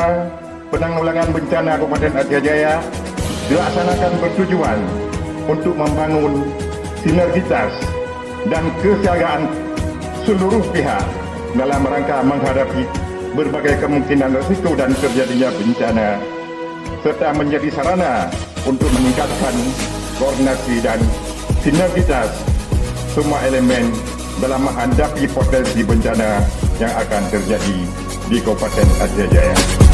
Nasional Penanggulangan Bencana Kabupaten Aceh Jaya dilaksanakan bertujuan untuk membangun sinergitas dan kesiagaan seluruh pihak dalam rangka menghadapi berbagai kemungkinan risiko dan terjadinya bencana, serta menjadi sarana untuk meningkatkan koordinasi dan sinergitas semua elemen dalam menghadapi potensi bencana yang akan terjadi di Kabupaten Aceh Jaya.